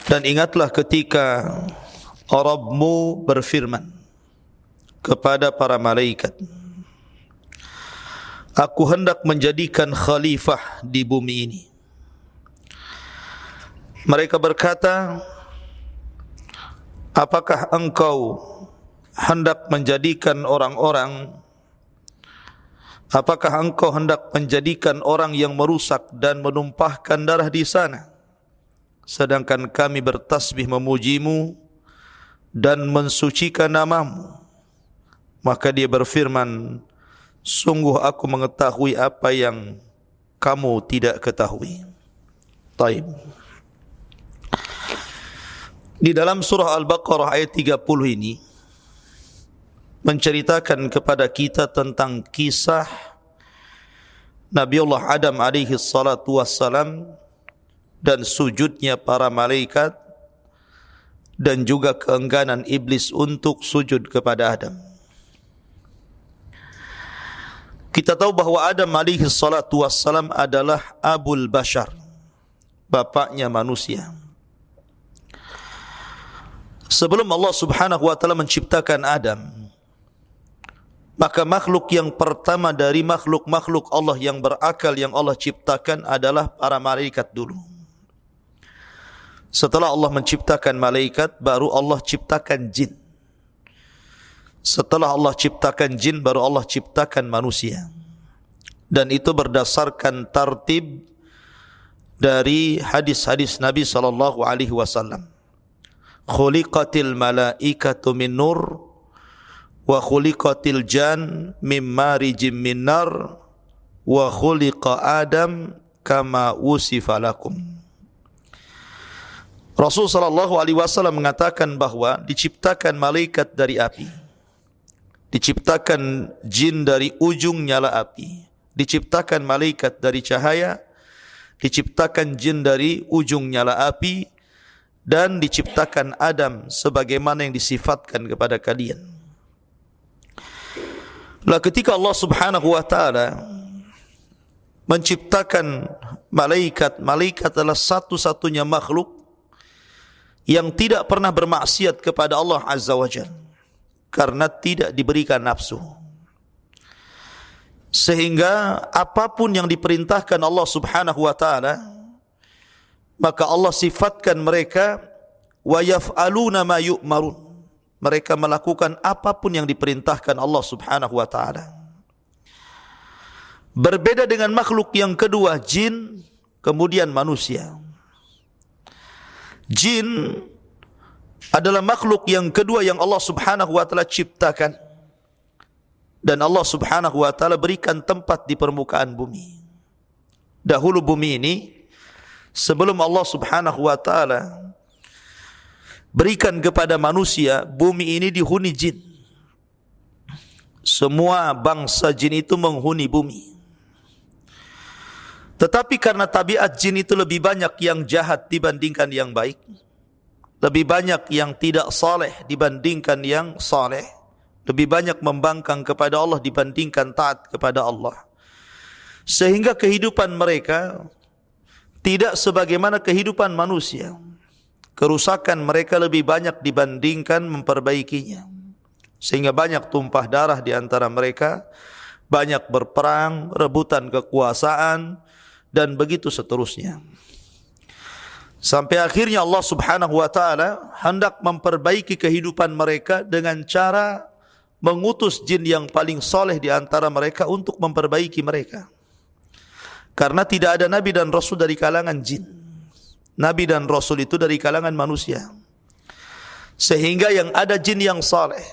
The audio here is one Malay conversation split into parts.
Dan ingatlah ketika Rabbmu berfirman kepada para malaikat, Aku hendak menjadikan khalifah di bumi ini. Mereka berkata, apakah engkau hendak menjadikan orang yang merusak dan menumpahkan darah di sana, sedangkan kami bertasbih memujimu dan mensucikan namamu? Maka dia berfirman, sungguh aku mengetahui apa yang kamu tidak ketahui. Taib. Di dalam surah Al-Baqarah ayat 30 ini menceritakan kepada kita tentang kisah Nabiullah Adam alaihi salatu wassalam dan sujudnya para malaikat dan juga keengganan iblis untuk sujud kepada Adam. Kita tahu bahawa Adam alaihi salatu wassalam adalah Abul Bashar, bapaknya manusia. Sebelum Allah subhanahu wa ta'ala menciptakan Adam, maka makhluk yang pertama dari makhluk-makhluk Allah yang berakal yang Allah ciptakan adalah para malaikat dulu. Setelah Allah menciptakan malaikat, baru Allah ciptakan jin. Setelah Allah ciptakan jin, baru Allah ciptakan manusia. Dan itu berdasarkan tartib dari hadis-hadis Nabi SAW. Khuliqatil malaikatu min nur wa khuliqatil jan min marijim min nar wa khuliqa Adam kama wusifa lakum. Rasul SAW mengatakan bahawa diciptakan malaikat dari api, diciptakan jin dari ujung nyala api, diciptakan malaikat dari cahaya, diciptakan jin dari ujung nyala api, dan diciptakan Adam sebagaimana yang disifatkan kepada kalian. Lah ketika Allah subhanahu wa ta'ala menciptakan malaikat, malaikat adalah satu-satunya makhluk yang tidak pernah bermaksiat kepada Allah Azza wa Jalla, karena tidak diberikan nafsu. Sehingga apapun yang diperintahkan Allah subhanahu wa ta'ala, maka Allah sifatkan mereka wa yaf'aluna ma yu'marun. Mereka melakukan apapun yang diperintahkan Allah subhanahu wa ta'ala. Berbeda dengan makhluk yang kedua, jin, kemudian manusia. Jin adalah makhluk yang kedua yang Allah subhanahu wa ta'ala ciptakan. Dan Allah subhanahu wa ta'ala berikan tempat di permukaan bumi. Dahulu bumi ini, sebelum Allah subhanahu wa ta'ala berikan kepada manusia, bumi ini dihuni jin. Semua bangsa jin itu menghuni bumi. Tetapi karena tabiat jin itu lebih banyak yang jahat dibandingkan yang baik, lebih banyak yang tidak saleh dibandingkan yang saleh, lebih banyak membangkang kepada Allah dibandingkan taat kepada Allah, sehingga kehidupan mereka tidak sebagaimana kehidupan manusia. Kerusakan mereka lebih banyak dibandingkan memperbaikinya, sehingga banyak tumpah darah di antara mereka, banyak berperang, rebutan kekuasaan, dan begitu seterusnya. Sampai akhirnya Allah subhanahu wa ta'ala hendak memperbaiki kehidupan mereka dengan cara mengutus jin yang paling soleh di antara mereka untuk memperbaiki mereka. Karena tidak ada Nabi dan Rasul dari kalangan jin. Nabi dan Rasul itu dari kalangan manusia. Sehingga yang ada jin yang saleh.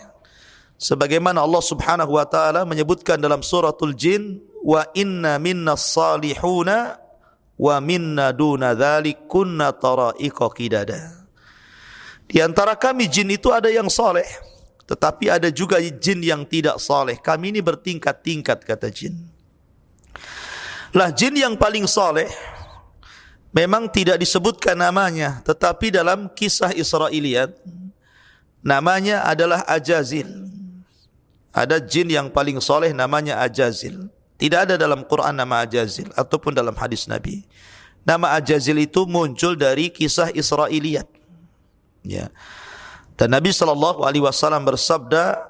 Sebagaimana Allah subhanahu wa ta'ala menyebutkan dalam suratul jin, wa inna minna salihuna wa minna duna dhalik kunna tara'iqa qidada. Di antara kami jin itu ada yang saleh, tetapi ada juga jin yang tidak saleh. Kami ini bertingkat-tingkat, kata jin. Lah jin yang paling saleh memang tidak disebutkan namanya, tetapi dalam kisah Israiliyat namanya adalah Ajazil. Ada jin yang paling soleh namanya Ajazil. Tidak ada dalam Quran nama Ajazil ataupun dalam hadis Nabi. Nama Ajazil itu muncul dari kisah Israiliyat. Ya. Dan Nabi SAW bersabda,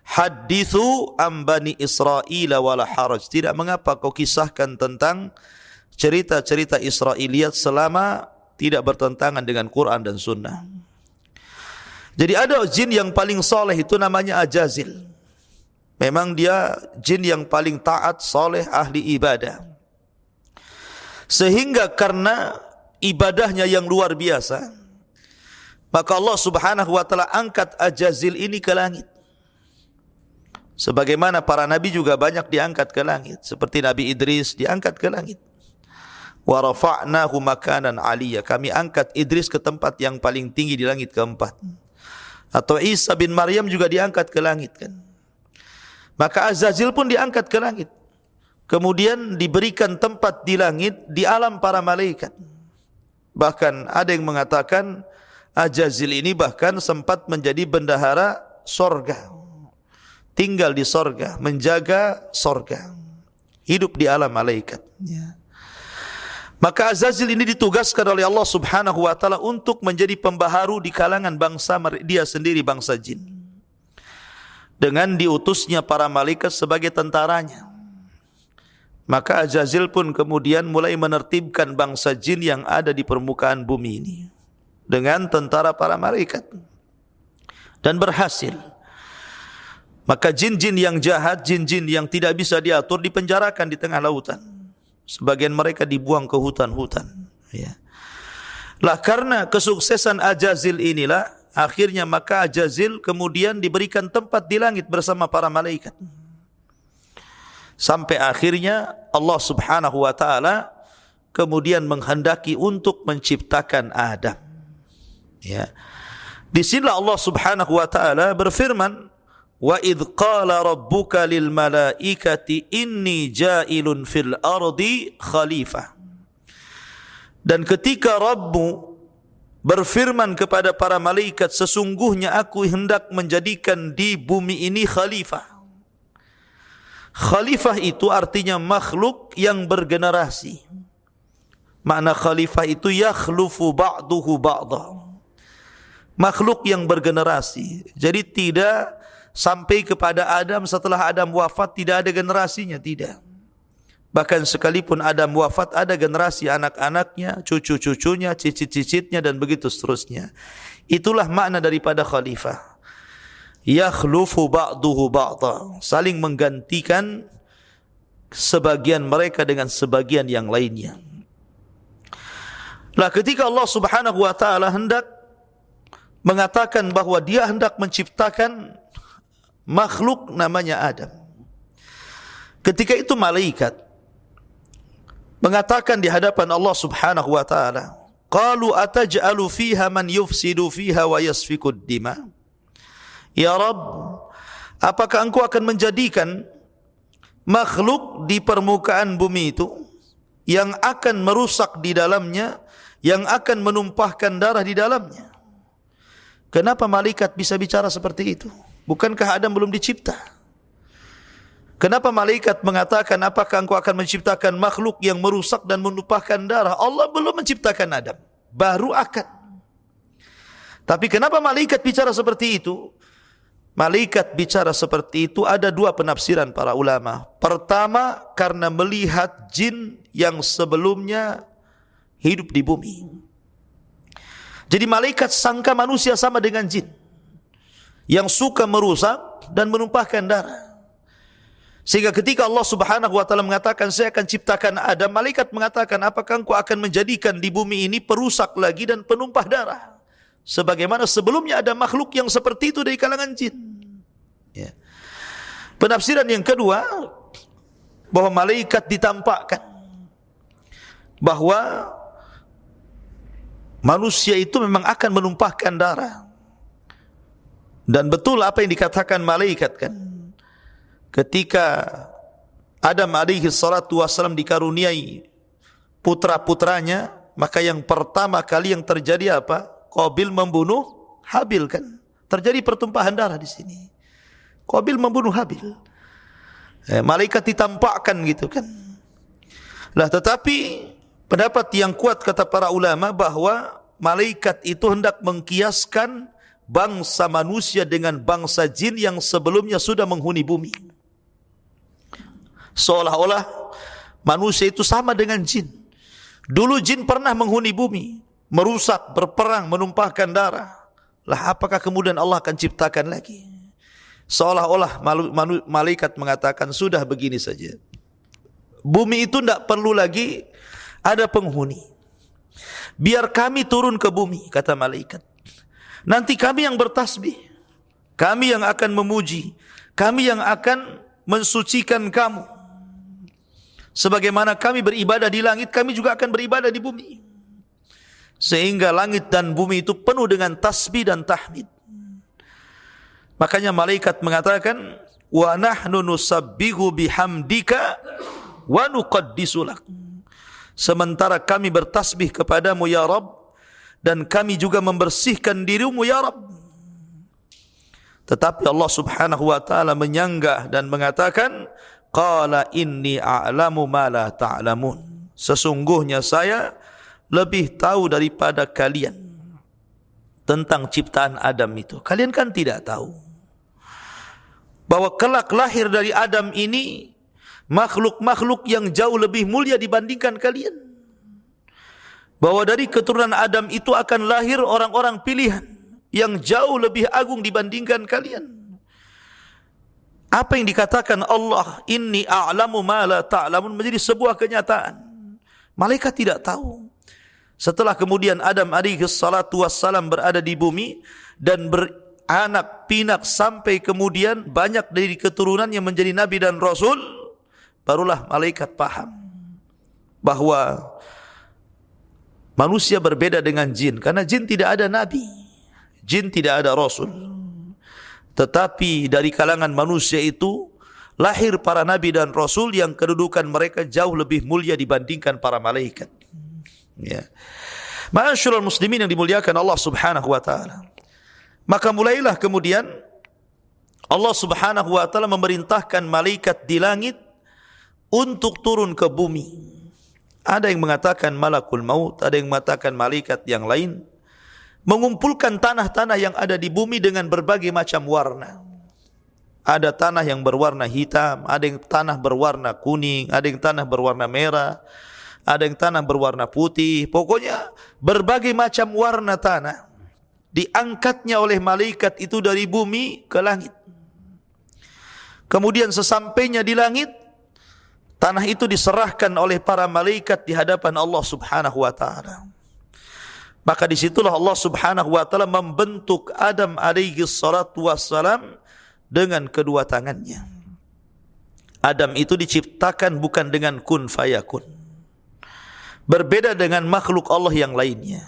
hadithu am bani Israel wala haraj. Tidak mengapa kau kisahkan tentang cerita-cerita Israiliyat selama tidak bertentangan dengan Quran dan Sunnah. Jadi ada jin yang paling soleh, itu namanya Ajazil. Memang dia jin yang paling taat, soleh, ahli ibadah. Sehingga karena ibadahnya yang luar biasa, maka Allah Subhanahu wa taala angkat Ajazil ini ke langit. Sebagaimana para nabi juga banyak diangkat ke langit, seperti Nabi Idris diangkat ke langit. Wa rafa'nahu makanan 'aliyya. Kami angkat Idris ke tempat yang paling tinggi di langit keempat. Atau Isa bin Maryam juga diangkat ke langit kan. Maka Azazil pun diangkat ke langit. Kemudian diberikan tempat di langit, di alam para malaikat. Bahkan ada yang mengatakan Ajazil ini bahkan sempat menjadi bendahara sorga. Tinggal di sorga, menjaga sorga. Hidup di alam malaikat. Ya. Maka Azazil ini ditugaskan oleh Allah Subhanahu wa taala untuk menjadi pembaharu di kalangan bangsa dia sendiri, bangsa jin. Dengan diutusnya para malaikat sebagai tentaranya. Maka Azazil pun kemudian mulai menertibkan bangsa jin yang ada di permukaan bumi ini dengan tentara para malaikat. Dan berhasil. Maka jin-jin yang jahat, jin-jin yang tidak bisa diatur dipenjarakan di tengah lautan. Sebagian mereka dibuang ke hutan-hutan. Ya. Lah karena kesuksesan Ajazil inilah, akhirnya maka Ajazil kemudian diberikan tempat di langit bersama para malaikat. Sampai akhirnya Allah Subhanahu wa taala kemudian menghendaki untuk menciptakan Adam. Ya. Di sinilah Allah Subhanahu wa taala berfirman, wa idh qala rabbuka lil malaikati inni ja'ilun fil ardi khalifah. Dan ketika Rabbmu berfirman kepada para malaikat, sesungguhnya aku hendak menjadikan di bumi ini khalifah. Khalifah itu artinya makhluk yang bergenerasi. Makna khalifah itu yakhlufu ba'duhu ba'dah. Makhluk yang bergenerasi. Jadi tidak sampai kepada Adam, setelah Adam wafat tidak ada generasinya, tidak. Bahkan sekalipun Adam wafat, ada generasi anak-anaknya, cucu-cucunya, cicit-cicitnya, dan begitu seterusnya. Itulah makna daripada khalifah. Yakhlufu ba'duhu ba'da. Saling menggantikan sebagian mereka dengan sebagian yang lainnya. Lah ketika Allah Subhanahu wa taala hendak mengatakan bahwa dia hendak menciptakan makhluk namanya Adam. Ketika itu malaikat mengatakan di hadapan Allah Subhanahu wa taala, qalu ataj'alu fiha man yufsidu fiha wa yasfikud dima. Ya Rabb, apakah engkau akan menjadikan makhluk di permukaan bumi itu yang akan merusak di dalamnya, yang akan menumpahkan darah di dalamnya? Kenapa malaikat bisa bicara seperti itu? Bukankah Adam belum dicipta? Kenapa malaikat mengatakan apakah engkau akan menciptakan makhluk yang merusak dan menumpahkan darah? Allah belum menciptakan Adam, baru akan. Tapi kenapa malaikat bicara seperti itu? Malaikat bicara seperti itu ada dua penafsiran para ulama. Pertama, karena melihat jin yang sebelumnya hidup di bumi. Jadi malaikat sangka manusia sama dengan jin, yang suka merusak dan menumpahkan darah. Sehingga ketika Allah Subhanahu wa taala mengatakan saya akan ciptakan Adam, malaikat mengatakan apakah engkau akan menjadikan di bumi ini perusak lagi dan penumpah darah, sebagaimana sebelumnya ada makhluk yang seperti itu dari kalangan jin. Ya. Penafsiran yang kedua, bahwa malaikat ditampakkan bahwa manusia itu memang akan menumpahkan darah. Dan betul apa yang dikatakan malaikat kan. Ketika Adam alaihi salatu wassalam dikaruniai putra-putranya, maka yang pertama kali yang terjadi apa? Qabil membunuh Habil kan. Terjadi pertumpahan darah di sini. Qabil membunuh Habil. Malaikat ditampakkan gitu kan. Lah tetapi pendapat yang kuat kata para ulama bahwa malaikat itu hendak mengkiaskan bangsa manusia dengan bangsa jin yang sebelumnya sudah menghuni bumi. Seolah-olah manusia itu sama dengan jin. Dulu jin pernah menghuni bumi, merusak, berperang, menumpahkan darah. Lah apakah kemudian Allah akan ciptakan lagi? Seolah-olah malaikat mengatakan sudah begini saja. Bumi itu tidak perlu lagi ada penghuni. Biar kami turun ke bumi, kata malaikat. Nanti kami yang bertasbih, kami yang akan memuji, kami yang akan mensucikan kamu. Sebagaimana kami beribadah di langit, kami juga akan beribadah di bumi. Sehingga langit dan bumi itu penuh dengan tasbih dan tahmid. Makanya malaikat mengatakan, wa nahnu nusabbihu bihamdika wa nuqaddisu lak. Sementara kami bertasbih kepadamu ya Rabb, dan kami juga membersihkan dirimu ya Rabb. Tetapi Allah subhanahu wa ta'ala menyanggah dan mengatakan, qala inni a'lamu ma la ta'lamun. Sesungguhnya saya lebih tahu daripada kalian tentang ciptaan Adam itu. Kalian kan tidak tahu bahwa kelak lahir dari Adam ini makhluk-makhluk yang jauh lebih mulia dibandingkan kalian. Bahwa dari keturunan Adam itu akan lahir orang-orang pilihan yang jauh lebih agung dibandingkan kalian. Apa yang dikatakan Allah, inni a'lamu ma la ta'lamun, menjadi sebuah kenyataan. Malaikat tidak tahu. Setelah kemudian Adam alaihi salatu wassalam berada di bumi dan beranak pinak sampai kemudian banyak dari keturunan yang menjadi nabi dan rasul, barulah malaikat paham bahwa manusia berbeda dengan jin, karena jin tidak ada nabi, jin tidak ada rasul. Tetapi dari kalangan manusia itu lahir para nabi dan rasul yang kedudukan mereka jauh lebih mulia dibandingkan para malaikat. Ya. Ma'asyiral muslimin yang dimuliakan Allah Subhanahu wa taala. Maka mulailah kemudian Allah Subhanahu wa taala memerintahkan malaikat di langit untuk turun ke bumi. Ada yang mengatakan malakul maut, ada yang mengatakan malaikat yang lain, mengumpulkan tanah-tanah yang ada di bumi dengan berbagai macam warna. Ada tanah yang berwarna hitam, ada yang tanah berwarna kuning, ada yang tanah berwarna merah, ada yang tanah berwarna putih. Pokoknya berbagai macam warna tanah diangkatnya oleh malaikat itu dari bumi ke langit. Kemudian sesampainya di langit, tanah itu diserahkan oleh para malaikat di hadapan Allah Subhanahu wa taala. Maka disitulah Allah Subhanahu wa taala membentuk Adam alaihi salatu wassalam dengan kedua tangannya. Adam itu diciptakan bukan dengan kun fayakun. Berbeda dengan makhluk Allah yang lainnya.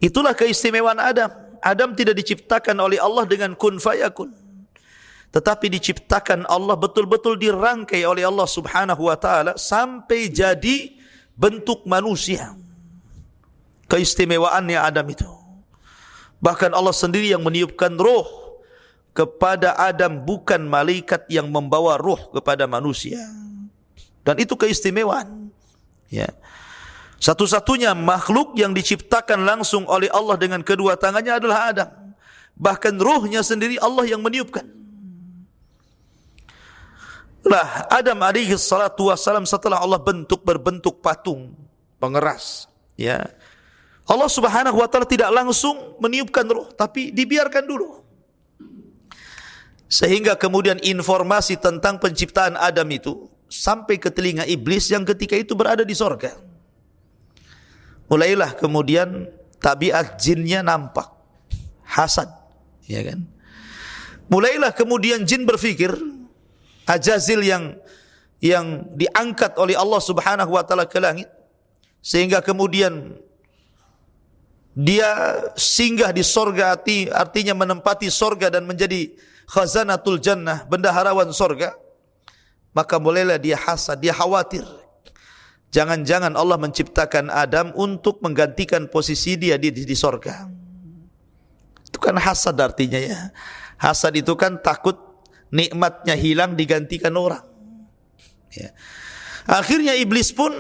Itulah keistimewaan Adam. Adam tidak diciptakan oleh Allah dengan kun fayakun, tetapi diciptakan Allah betul-betul dirangkai oleh Allah Subhanahu wa taala sampai jadi bentuk manusia. Keistimewaannya Adam itu. Bahkan Allah sendiri yang meniupkan roh kepada Adam, bukan malaikat yang membawa roh kepada manusia. Dan itu keistimewaan. Ya. Satu-satunya makhluk yang diciptakan langsung oleh Allah dengan kedua tangannya adalah Adam. Bahkan rohnya sendiri Allah yang meniupkan. Lah Adam alaihi salatu wassalam setelah Allah berbentuk patung pengeras, ya. Allah Subhanahu wa taala tidak langsung meniupkan roh, tapi dibiarkan dulu. Sehingga kemudian informasi tentang penciptaan Adam itu sampai ke telinga iblis yang ketika itu berada di sorga. Mulailah kemudian tabiat jinnya nampak, hasad, ya kan? Mulailah kemudian jin berfikir, Ajazil yang diangkat oleh Allah Subhanahu wa taala ke langit, sehingga kemudian dia singgah di sorga, artinya menempati sorga dan menjadi khazanatul jannah, bendaharawan sorga. Maka mulailah dia hasad, dia khawatir, jangan-jangan Allah menciptakan Adam untuk menggantikan posisi dia di sorga. Itu kan hasad artinya, ya. Hasad itu kan takut nikmatnya hilang digantikan orang, ya. Akhirnya iblis pun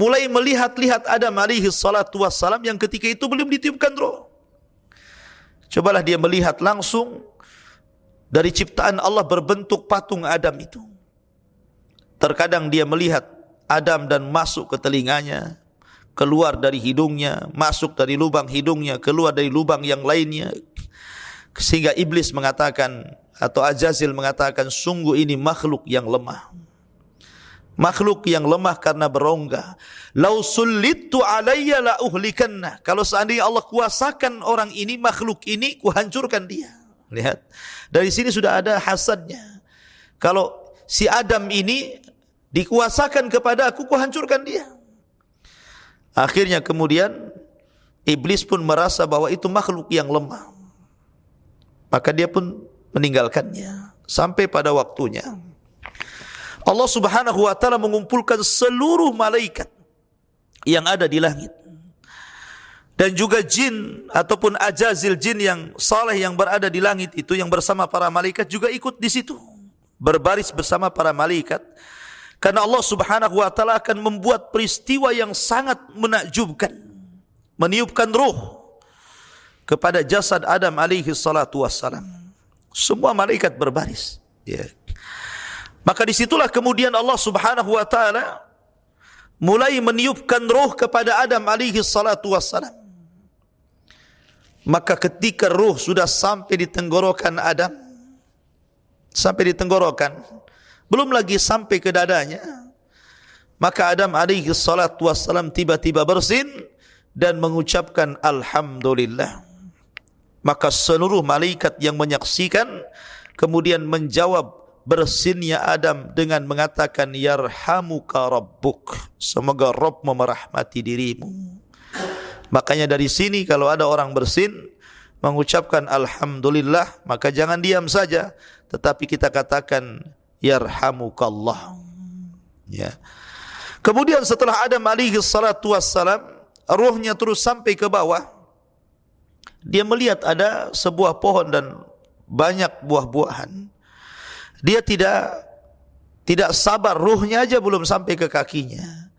mulai melihat-lihat Adam alaihi salatu wassalam yang ketika itu belum ditiupkan roh. Cobalah dia melihat langsung dari ciptaan Allah berbentuk patung Adam itu. Terkadang dia melihat Adam dan masuk ke telinganya, keluar dari hidungnya, masuk dari lubang hidungnya, keluar dari lubang yang lainnya. Sehingga iblis mengatakan, atau Azazil mengatakan, sungguh ini makhluk yang lemah. Makhluk yang lemah karena berongga. Lau sullitu alayya la uhlikanna. Kalau seandainya Allah kuasakan orang ini, makhluk ini, kuhancurkan dia. Lihat, dari sini sudah ada hasadnya. Kalau si Adam ini dikuasakan kepada aku, kuhancurkan dia. Akhirnya kemudian iblis pun merasa bahwa itu makhluk yang lemah. Maka dia pun meninggalkannya sampai pada waktunya. Allah Subhanahu wa taala mengumpulkan seluruh malaikat yang ada di langit. Dan juga jin ataupun ajazil jin yang saleh yang berada di langit itu yang bersama para malaikat juga ikut di situ. Berbaris bersama para malaikat. Karena Allah Subhanahu wa taala akan membuat peristiwa yang sangat menakjubkan. Meniupkan ruh kepada jasad Adam alaihi salatu wassalam. Semua malaikat berbaris. Ya. Maka disitulah kemudian Allah Subhanahu wa taala mulai meniupkan ruh kepada Adam alaihi salatu wassalam. Maka ketika ruh sudah sampai di tenggorokan Adam, sampai di tenggorokan, belum lagi sampai ke dadanya, maka Adam alaihi salatu wassalam tiba-tiba bersin dan mengucapkan alhamdulillah. Maka seluruh malaikat yang menyaksikan kemudian menjawab bersinnya Adam dengan mengatakan yarhamuka rabbuk, semoga Rabb merahmati dirimu. Makanya dari sini kalau ada orang bersin mengucapkan alhamdulillah, maka jangan diam saja, tetapi kita katakan yarhamukallah. Ya. Kemudian setelah Adam alaihi salatu wassalam, ruhnya terus sampai ke bawah. Dia melihat ada sebuah pohon dan banyak buah-buahan. Dia tidak sabar, ruhnya aja belum sampai ke kakinya.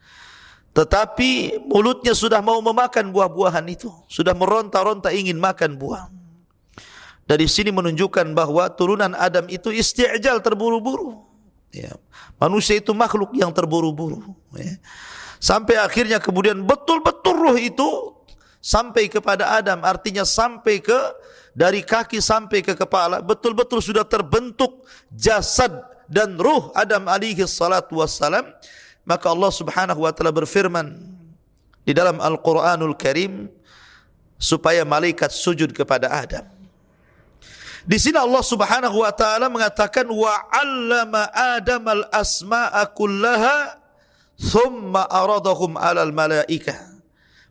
Tetapi mulutnya sudah mau memakan buah-buahan itu. Sudah meronta-ronta ingin makan buah. Dari sini menunjukkan bahwa turunan Adam itu isti'jal, terburu-buru. Ya. Manusia itu makhluk yang terburu-buru. Ya. Sampai akhirnya kemudian betul-betul ruh itu sampai kepada Adam. Artinya sampai ke dari kaki sampai ke kepala, betul-betul sudah terbentuk jasad dan ruh Adam alaihi salatu wassalam. Maka Allah Subhanahu wa taala berfirman di dalam Al-Qur'anul Karim supaya malaikat sujud kepada Adam. Di sini Allah Subhanahu wa taala mengatakan wa 'allama Adam al-asma'a kullaha thumma aradahum 'alal malaikah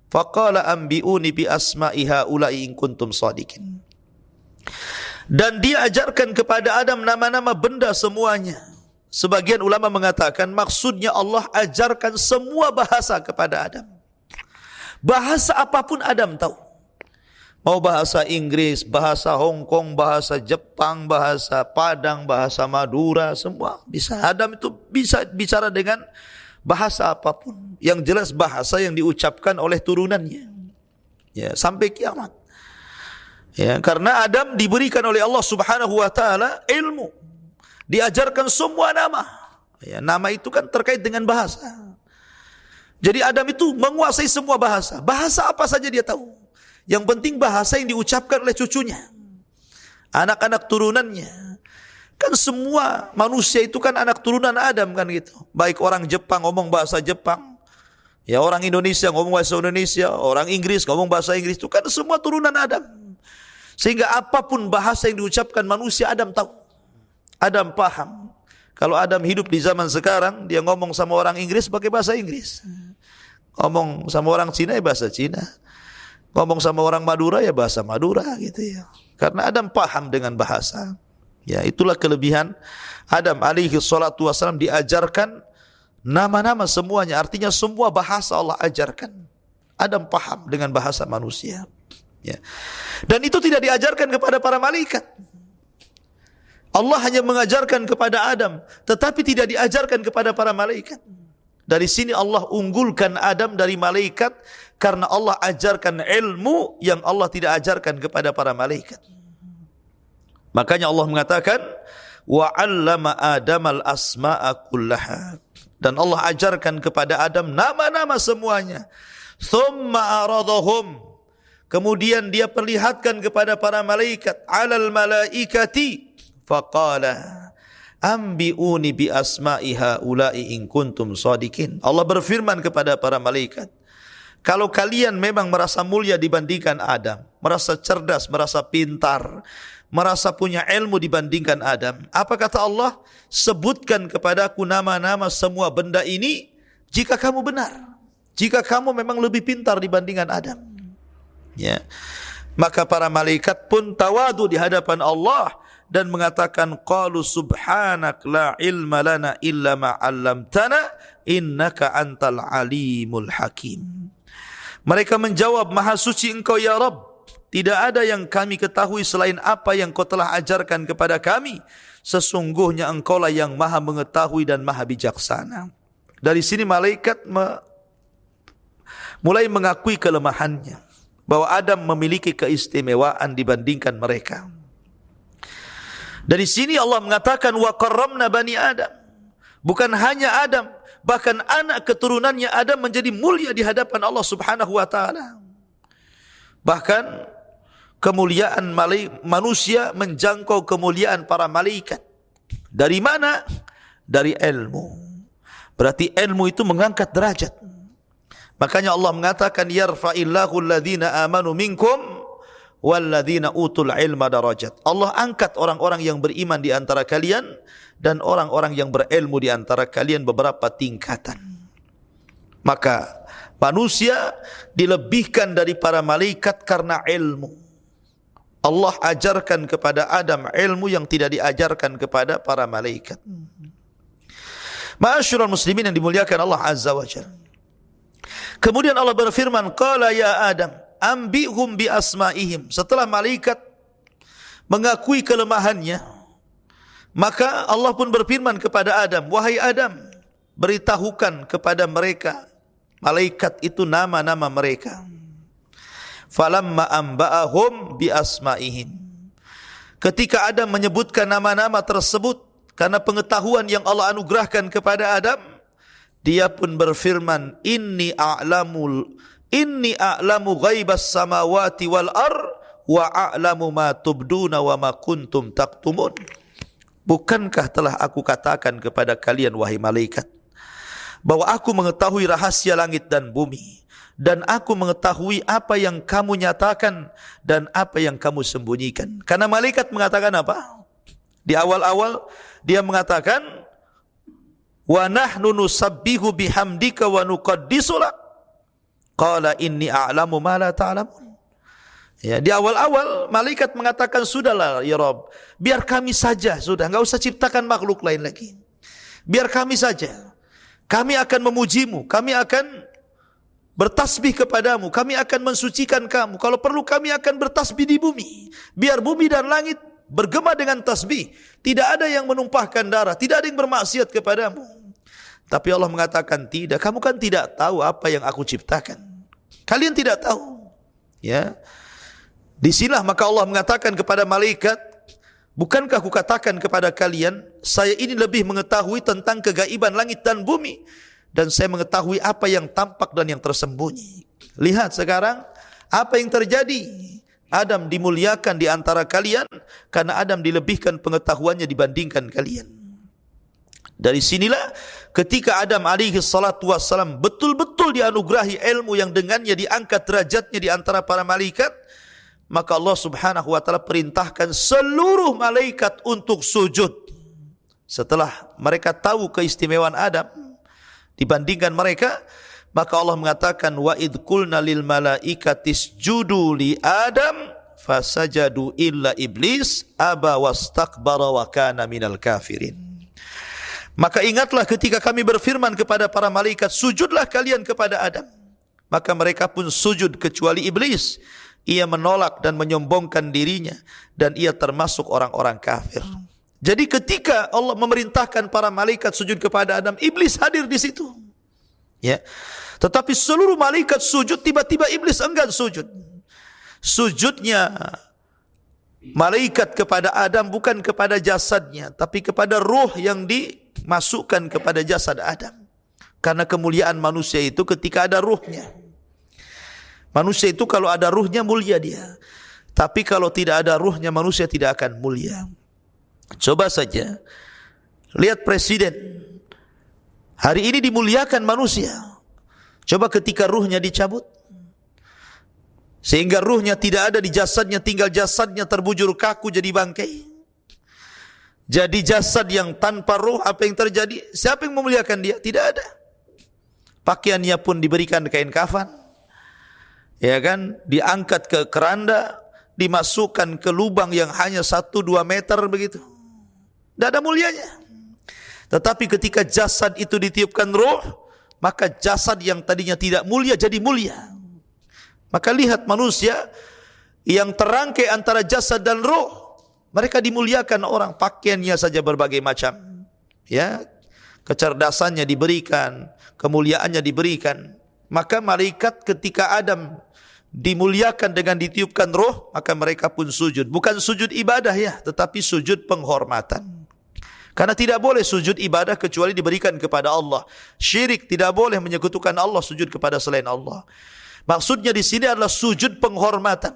faqala anbi'uni bi asma'i haula'i in kuntum shadiqin. Dan dia ajarkan kepada Adam nama-nama benda semuanya. Sebagian ulama mengatakan maksudnya Allah ajarkan semua bahasa kepada Adam. Bahasa apapun Adam tahu. Mau bahasa Inggris, bahasa Hong Kong, bahasa Jepang, bahasa Padang, bahasa Madura, semua bisa. Adam itu bisa bicara dengan bahasa apapun. Yang jelas bahasa yang diucapkan oleh turunannya. Ya, sampai kiamat. Ya, karena Adam diberikan oleh Allah Subhanahu wa taala ilmu. Diajarkan semua nama. Ya, nama itu kan terkait dengan bahasa. Jadi Adam itu menguasai semua bahasa. Bahasa apa saja dia tahu. Yang penting bahasa yang diucapkan oleh cucunya. Anak-anak turunannya. Kan semua manusia itu kan anak turunan Adam kan gitu. Baik orang Jepang ngomong bahasa Jepang. Ya orang Indonesia ngomong bahasa Indonesia. Orang Inggris ngomong bahasa Inggris. Itu kan semua turunan Adam. Sehingga apapun bahasa yang diucapkan manusia Adam tahu. Adam paham. Kalau Adam hidup di zaman sekarang, dia ngomong sama orang Inggris pakai bahasa Inggris. Ngomong sama orang Cina ya bahasa Cina. Ngomong sama orang Madura ya bahasa Madura gitu ya. Karena Adam paham dengan bahasa. Ya, itulah kelebihan Adam alaihi salatu wassalam, diajarkan nama-nama semuanya. Artinya semua bahasa Allah ajarkan. Adam paham dengan bahasa manusia. Ya. Dan itu tidak diajarkan kepada para malaikat. Allah hanya mengajarkan kepada Adam, tetapi tidak diajarkan kepada para malaikat. Dari sini Allah unggulkan Adam dari malaikat karena Allah ajarkan ilmu yang Allah tidak ajarkan kepada para malaikat. Makanya Allah mengatakan wa 'allama Adamal asma'a kullaha. Dan Allah ajarkan kepada Adam nama-nama semuanya. Thumma aradahum. Kemudian dia perlihatkan kepada para malaikat, 'alal malaikati faqala ambi'uni bi asma'i haula'i in kuntum shadiqin. Allah berfirman kepada para malaikat, kalau kalian memang merasa mulia dibandingkan Adam, merasa cerdas, merasa pintar, merasa punya ilmu dibandingkan Adam, apa kata Allah? Sebutkan kepadaku nama-nama semua benda ini jika kamu benar, jika kamu memang lebih pintar dibandingkan Adam. Ya. Maka para malaikat pun tawadu di hadapan Allah dan mengatakan qalu subhanak la ilma lana illa ma 'allamtana innaka antal alimul hakim. Mereka menjawab, maha suci engkau ya Rabb, tidak ada yang kami ketahui selain apa yang kau telah ajarkan kepada kami, sesungguhnya engkau lah yang maha mengetahui dan maha bijaksana. Dari sini malaikat mulai mengakui kelemahannya, bahwa Adam memiliki keistimewaan dibandingkan mereka. Dari sini Allah mengatakan wa karramna bani Adam. Bukan hanya Adam, bahkan anak keturunannya Adam menjadi mulia di hadapan Allah Subhanahu wa taala. Bahkan kemuliaan manusia menjangkau kemuliaan para malaikat. Dari mana? Dari ilmu. Berarti ilmu itu mengangkat derajat. Makanya Allah mengatakan yarfa'illahu alladhina amanu minkum walladzina utul ilma darajat. Allah angkat orang-orang yang beriman di antara kalian dan orang-orang yang berilmu di antara kalian beberapa tingkatan. Maka manusia dilebihkan dari para malaikat karena ilmu. Allah ajarkan kepada Adam ilmu yang tidak diajarkan kepada para malaikat. Ma'asyiral muslimin yang dimuliakan Allah Azza wa Jalla. Kemudian Allah berfirman, qala ya Adam ambihum bi asma'ihim. Setelah malaikat mengakui kelemahannya, maka Allah pun berfirman kepada Adam, wahai Adam, beritahukan kepada mereka, malaikat itu nama-nama mereka. Falamma amba'ahum bi asma'ihim. Ketika Adam menyebutkan nama-nama tersebut karena pengetahuan yang Allah anugerahkan kepada Adam, dia pun berfirman, inni a'lamu ghaibas samawati wal wa a'lamu ma tubduna wa ma kuntum taktumun. Bukankah telah aku katakan kepada kalian wahai malaikat, bahwa aku mengetahui rahasia langit dan bumi, dan aku mengetahui apa yang kamu nyatakan dan apa yang kamu sembunyikan. Karena malaikat mengatakan apa? Di awal-awal dia mengatakan, wa nahnu nusabbihu bihamdika wa nuqaddisu lak. Qala inni a'lamu ma la ta'lamun. Ya, di awal-awal malaikat mengatakan, sudahlah ya Rabb, biar kami saja, sudah, enggak usah ciptakan makhluk lain lagi. Biar kami saja. Kami akan memujimu, kami akan bertasbih kepadamu, kami akan mensucikan kamu. Kalau perlu kami akan bertasbih di bumi. Biar bumi dan langit bergema dengan tasbih. Tidak ada yang menumpahkan darah, tidak ada yang bermaksiat kepadamu. Tapi Allah mengatakan, tidak, kamu kan tidak tahu apa yang aku ciptakan. Kalian tidak tahu. Ya. Disinilah maka Allah mengatakan kepada malaikat, bukankah aku katakan kepada kalian, saya ini lebih mengetahui tentang kegaiban langit dan bumi, dan saya mengetahui apa yang tampak dan yang tersembunyi. Lihat sekarang apa yang terjadi. Adam dimuliakan di antara kalian karena Adam dilebihkan pengetahuannya dibandingkan kalian. Dari sinilah ketika Adam alaihi salatu wassalam betul-betul dianugerahi ilmu yang dengannya diangkat derajatnya di antara para malaikat, maka Allah Subhanahu wa taala perintahkan seluruh malaikat untuk sujud. Setelah mereka tahu keistimewaan Adam dibandingkan mereka, maka Allah mengatakan, wa id qulna lil malaikati isjudu li Adam fasajadu illa iblis aba wastakbara wa kana minal kafirin. Maka ingatlah ketika kami berfirman kepada para malaikat, sujudlah kalian kepada Adam. Maka mereka pun sujud kecuali iblis. Ia menolak dan menyombongkan dirinya, dan ia termasuk orang-orang kafir. Jadi ketika Allah memerintahkan para malaikat sujud kepada Adam, iblis hadir di situ. Ya. Tetapi seluruh malaikat sujud, tiba-tiba iblis enggan sujud. Sujudnya malaikat kepada Adam bukan kepada jasadnya, tapi kepada ruh yang dimasukkan kepada jasad Adam. Karena kemuliaan manusia itu ketika ada ruhnya. Manusia itu kalau ada ruhnya mulia dia. Tapi kalau tidak ada ruhnya manusia tidak akan mulia. Coba saja lihat presiden. Hari ini dimuliakan manusia. Coba ketika ruhnya dicabut, sehingga ruhnya tidak ada di jasadnya, tinggal jasadnya terbujur kaku jadi bangkai. Jadi jasad yang tanpa ruh, apa yang terjadi? Siapa yang memuliakan dia? Tidak ada. Pakaiannya pun diberikan kain kafan, ya kan? Diangkat ke keranda, dimasukkan ke lubang yang hanya 1-2 meter begitu. Tidak ada mulianya. Tetapi ketika jasad itu ditiupkan ruh, maka jasad yang tadinya tidak mulia jadi mulia. Maka lihat manusia yang terangkai antara jasad dan ruh, mereka dimuliakan orang, pakaiannya saja berbagai macam. Ya, kecerdasannya diberikan, kemuliaannya diberikan. Maka malaikat ketika Adam dimuliakan dengan ditiupkan ruh, maka mereka pun sujud. Bukan sujud ibadah ya, tetapi sujud penghormatan. Karena tidak boleh sujud ibadah kecuali diberikan kepada Allah. Syirik tidak boleh menyekutukan Allah, sujud kepada selain Allah. Maksudnya di sini adalah sujud penghormatan.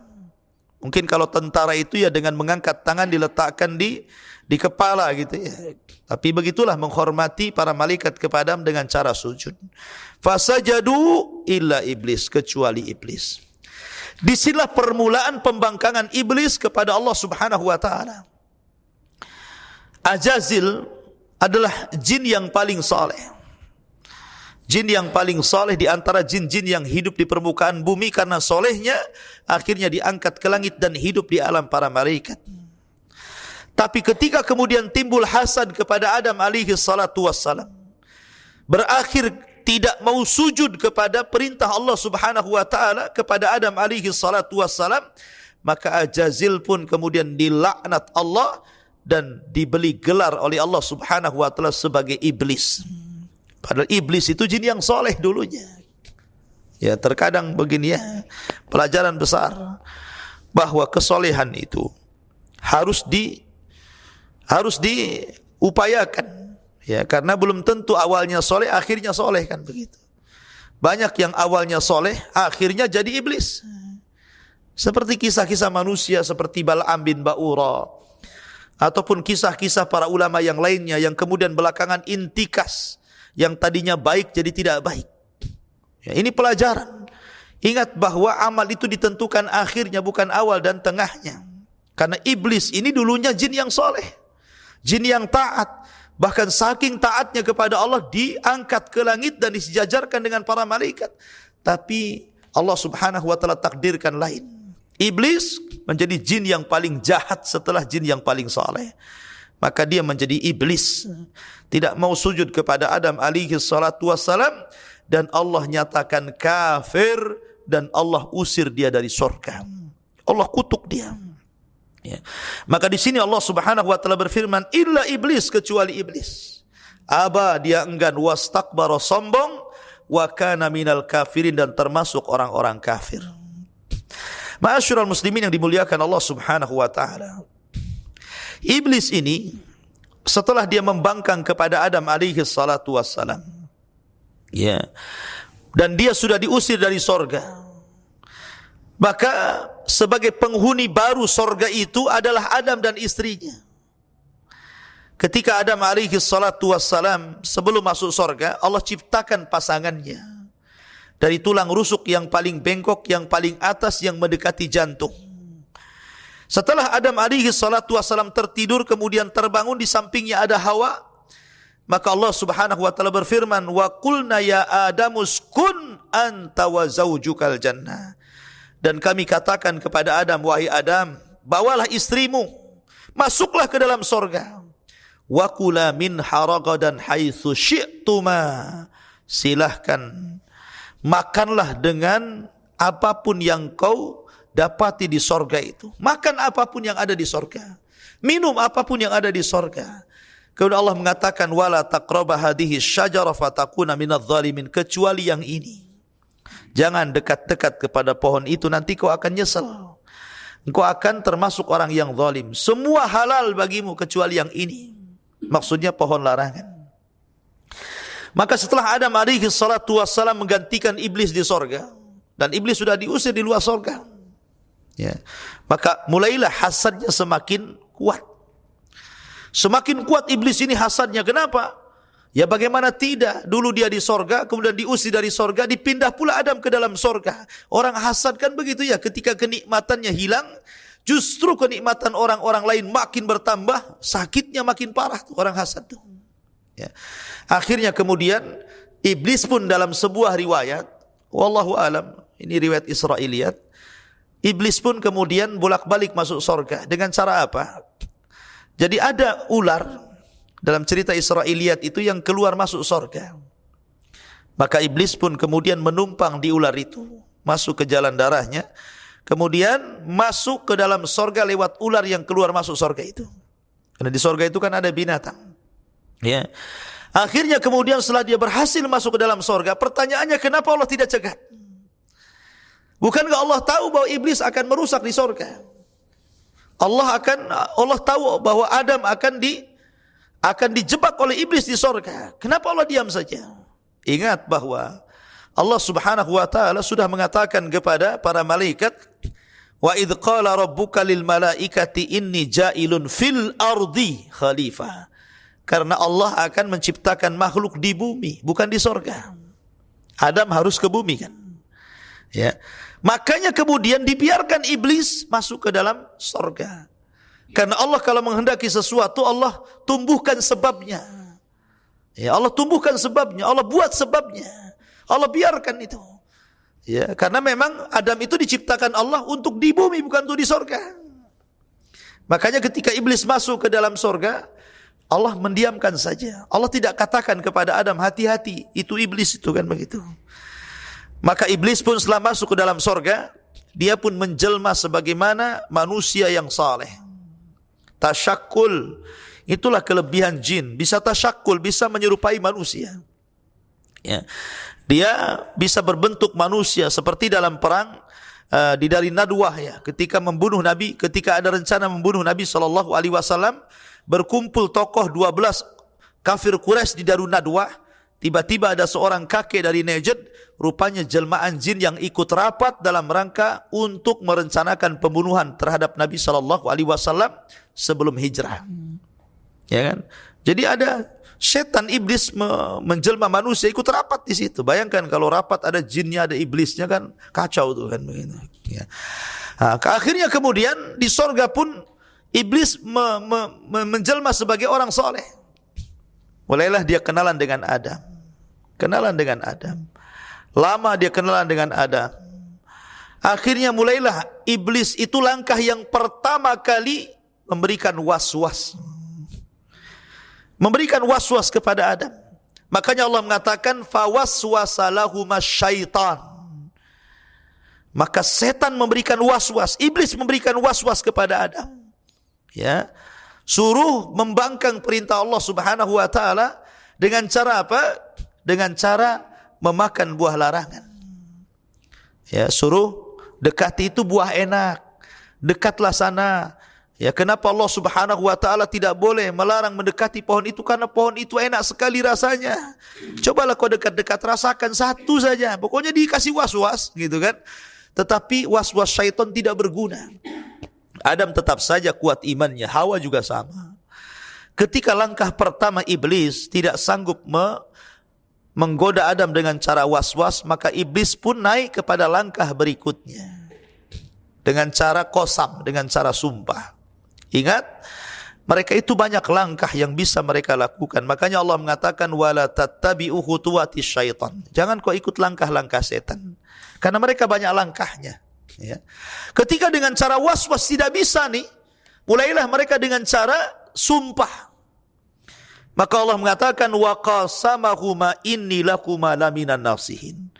Mungkin kalau tentara itu ya dengan mengangkat tangan diletakkan di kepala gitu ya. Tapi begitulah menghormati para malaikat kepada dengan cara sujud. Fasajadu illa iblis, kecuali iblis. Disinilah permulaan pembangkangan iblis kepada Allah Subhanahu wa taala. Ajazil adalah jin yang paling saleh. Jin yang paling saleh di antara jin-jin yang hidup di permukaan bumi, karena solehnya akhirnya diangkat ke langit dan hidup di alam para malaikat. Tapi ketika kemudian timbul hasad kepada Adam alaihi salatu wassalam, berakhir tidak mau sujud kepada perintah Allah Subhanahu wa taala kepada Adam alaihi salatu wassalam, maka Ajazil pun kemudian dilaknat Allah dan diberi gelar oleh Allah Subhanahu wa taala sebagai iblis. Padahal iblis itu jin yang soleh dulunya. Ya, terkadang begini ya, pelajaran besar bahwa kesolehan itu harus diupayakan. Ya, karena belum tentu awalnya soleh akhirnya soleh, kan begitu. Banyak yang awalnya soleh akhirnya jadi iblis. Seperti kisah-kisah manusia seperti Bal'am bin Ba'ura, ataupun kisah-kisah para ulama yang lainnya yang kemudian belakangan intikas, yang tadinya baik jadi tidak baik. Ya, ini pelajaran. Ingat bahwa amal itu ditentukan akhirnya, bukan awal dan tengahnya. Karena iblis ini dulunya jin yang soleh, jin yang taat. Bahkan saking taatnya kepada Allah diangkat ke langit dan disejajarkan dengan para malaikat. Tapi Allah Subhanahu wa taala takdirkan lain. Iblis menjadi jin yang paling jahat setelah jin yang paling saleh. Maka dia menjadi iblis, tidak mau sujud kepada Adam alaihi salatu wassalam, dan Allah nyatakan kafir dan Allah usir dia dari surga. Allah kutuk dia. Ya. Maka di sini Allah Subhanahu wa taala berfirman, illa iblis, kecuali iblis. Aba, dia enggan, wastakbara, sombong, wa kana minal kafirin, dan termasuk orang-orang kafir. Ma'asyiral muslimin yang dimuliakan Allah Subhanahu wa taala. Iblis ini setelah dia membangkang kepada Adam alaihi salatu wassalam, ya, dan dia sudah diusir dari sorga, maka sebagai penghuni baru sorga itu adalah Adam dan istrinya. Ketika Adam alaihi salatu wassalam sebelum masuk sorga, Allah ciptakan pasangannya dari tulang rusuk yang paling bengkok, yang paling atas, yang mendekati jantung. Setelah Adam alaihi salatu wassalam tertidur, kemudian terbangun, di sampingnya ada Hawa, maka Allah Subhanahu wa taala berfirman, wa qulna ya adamuskun anta wa zaujukal jannah. Dan kami katakan kepada Adam, wahai Adam, bawalah istrimu, masuklah ke dalam sorga. Wa kula min haragadan haitsu syi'tuma. Silahkan makanlah dengan apapun yang kau dapati di sorga itu. Makan apapun yang ada di sorga, minum apapun yang ada di sorga. Kemudian Allah mengatakan wala taqraba hadhihi syajarah fatakuna minadh dhalimin, kecuali yang ini. Jangan dekat-dekat kepada pohon itu, nanti kau akan nyesal. Engkau akan termasuk orang yang zalim. Semua halal bagimu kecuali yang ini. Maksudnya pohon larangan. Maka setelah Adam alaihi salatu wassalam menggantikan iblis di sorga, dan iblis sudah diusir di luar sorga, ya, maka mulailah hasadnya semakin kuat. Semakin kuat iblis ini hasadnya. Kenapa? Ya bagaimana tidak? Dulu dia di sorga, kemudian diusir dari sorga, dipindah pula Adam ke dalam sorga. Orang hasad kan begitu ya, ketika kenikmatannya hilang, justru kenikmatan orang-orang lain makin bertambah, sakitnya makin parah tuh orang hasad tuh. Ya. Akhirnya kemudian iblis pun dalam sebuah riwayat, wallahu alam, ini riwayat Israiliyat, iblis pun kemudian bolak-balik masuk sorga. Dengan cara apa? Jadi ada ular dalam cerita Israiliyat itu yang keluar masuk sorga. Maka iblis pun kemudian menumpang di ular itu, masuk ke jalan darahnya, kemudian masuk ke dalam sorga lewat ular yang keluar masuk sorga itu. Karena di sorga itu kan ada binatang. Ya. Akhirnya kemudian setelah dia berhasil masuk ke dalam sorga, pertanyaannya kenapa Allah tidak cegat? Bukankah Allah tahu bahwa iblis akan merusak di sorga? Allah tahu bahwa Adam akan dijebak oleh iblis di sorga. Kenapa Allah diam saja? Ingat bahwa Allah subhanahu wa ta'ala sudah mengatakan kepada para malaikat, wa idh qala rabbuka lil malaikati inni ja'ilun fil ardi khalifah. Karena Allah akan menciptakan makhluk di bumi, bukan di sorga. Adam harus ke bumi kan. Ya. Makanya kemudian dibiarkan iblis masuk ke dalam sorga. Karena Allah kalau menghendaki sesuatu, Allah tumbuhkan sebabnya. Ya, Allah tumbuhkan sebabnya, Allah buat sebabnya. Allah biarkan itu. Ya, karena memang Adam itu diciptakan Allah untuk di bumi, bukan untuk di sorga. Makanya ketika iblis masuk ke dalam sorga, Allah mendiamkan saja. Allah tidak katakan kepada Adam, hati-hati, itu iblis itu kan begitu. Maka iblis pun setelah masuk ke dalam sorga, dia pun menjelma sebagaimana manusia yang saleh. Tasyakul, itulah kelebihan jin. Bisa tasyakul, bisa menyerupai manusia. Ya. Dia bisa berbentuk manusia seperti dalam perang di Darun Nadwah ya. Ketika membunuh Nabi, ketika ada rencana membunuh Nabi SAW, berkumpul tokoh 12 kafir Quraisy di Darun Nadwah. Tiba-tiba ada seorang kakek dari Najd, rupanya jelmaan jin yang ikut rapat dalam rangka untuk merencanakan pembunuhan terhadap Nabi SAW sebelum hijrah. Ya kan? Jadi ada setan iblis menjelma manusia ikut rapat di situ. Bayangkan kalau rapat ada jinnya, ada iblisnya kan kacau tuh kan begitu. Ya. Nah, akhirnya kemudian di sorga pun iblis menjelma sebagai orang soleh. Mulailah dia kenalan dengan Adam. Kenalan dengan Adam. Lama dia kenalan dengan Adam. Akhirnya mulailah iblis itu langkah yang pertama kali memberikan was-was. Memberikan was-was kepada Adam. Makanya Allah mengatakan fawaswasa lahumas syaitan. Maka setan memberikan was-was, iblis memberikan was-was kepada Adam. Ya. Suruh membangkang perintah Allah Subhanahu wa taala dengan cara apa? Dengan cara memakan buah larangan. Ya, suruh dekati itu buah enak. Dekatlah sana. Ya, kenapa Allah Subhanahu wa taala tidak boleh melarang mendekati pohon itu? Karena pohon itu enak sekali rasanya. Cobalah kau dekat-dekat, rasakan satu saja. Pokoknya dikasih was-was gitu kan. Tetapi was-was syaitan tidak berguna. Adam tetap saja kuat imannya, Hawa juga sama. Ketika langkah pertama iblis tidak sanggup menggoda Adam dengan cara was-was, maka iblis pun naik kepada langkah berikutnya. Dengan cara qasam, dengan cara sumpah. Ingat, mereka itu banyak langkah yang bisa mereka lakukan. Makanya Allah mengatakan wala tattabi'u khutuwatis syaitan. Jangan kau ikut langkah-langkah setan. Karena mereka banyak langkahnya. Ya. Ketika dengan cara was-was tidak bisa nih, mulailah mereka dengan cara sumpah. Maka Allah mengatakan wa qasamahuma inni lakuma laminan nasihin.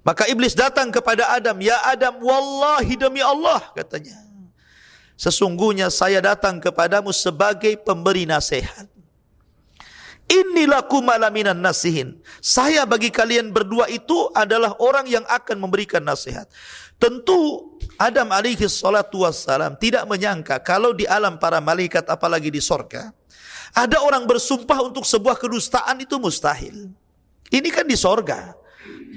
Maka iblis datang kepada Adam, ya Adam, wallahi demi Allah katanya, sesungguhnya saya datang kepadamu sebagai pemberi nasihat. Inni lakum malaminan nasihin. Saya bagi kalian berdua itu adalah orang yang akan memberikan nasihat. Tentu Adam alaihi salatu wassalam tidak menyangka kalau di alam para malaikat, apalagi di sorga, ada orang bersumpah untuk sebuah kedustaan. Itu mustahil. Ini kan di sorga,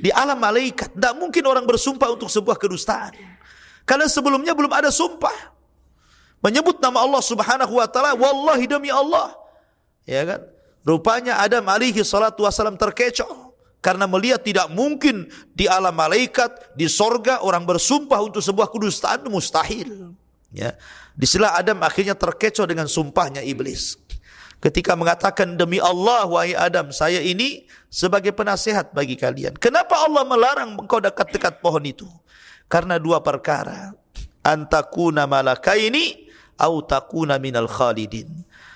di alam malaikat, tidak mungkin orang bersumpah untuk sebuah kedustaan, karena sebelumnya belum ada sumpah menyebut nama Allah subhanahu wa ta'ala, wallahi demi Allah, ya kan? Rupanya Adam alaihi salatu wassalam terkecoh karena melihat tidak mungkin di alam malaikat, di sorga orang bersumpah untuk sebuah kedustaan, mustahil. Ya, disitulah Adam akhirnya terkecoh dengan sumpahnya iblis. Ketika mengatakan, demi Allah wahai Adam, saya ini sebagai penasehat bagi kalian. Kenapa Allah melarang engkau dekat-dekat pohon itu? Karena dua perkara. Antakuna malakaini au takuna minal khalidin.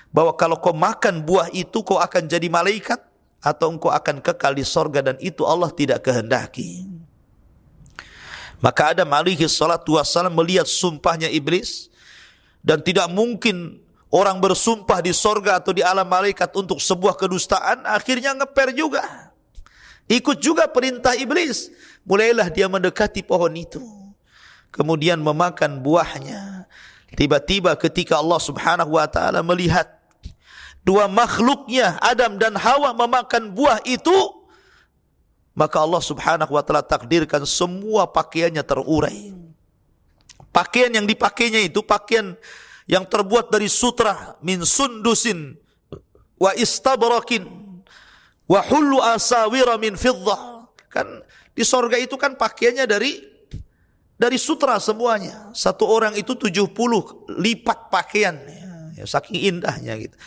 Bahwa kalau kau makan buah itu kau akan jadi malaikat, atau engkau akan kekal di sorga, dan itu Allah tidak kehendaki. Maka Adam alaihi salatu wassalam melihat sumpahnya iblis, dan tidak mungkin orang bersumpah di sorga atau di alam malaikat untuk sebuah kedustaan. Akhirnya ngeper juga, ikut juga perintah iblis. Mulailah dia mendekati pohon itu, kemudian memakan buahnya. Tiba-tiba ketika Allah subhanahu wa ta'ala melihat dua makhluknya Adam dan Hawa memakan buah itu, maka Allah subhanahu wa ta'ala takdirkan semua pakaiannya terurai. Pakaian yang dipakainya itu pakaian yang terbuat dari sutra, min sundusin wa istabrakin wa hullu asawira min fiddah. Kan di sorga itu kan pakaiannya dari sutra semuanya. Satu orang itu 70 lipat pakaian, ya, saking indahnya gitu.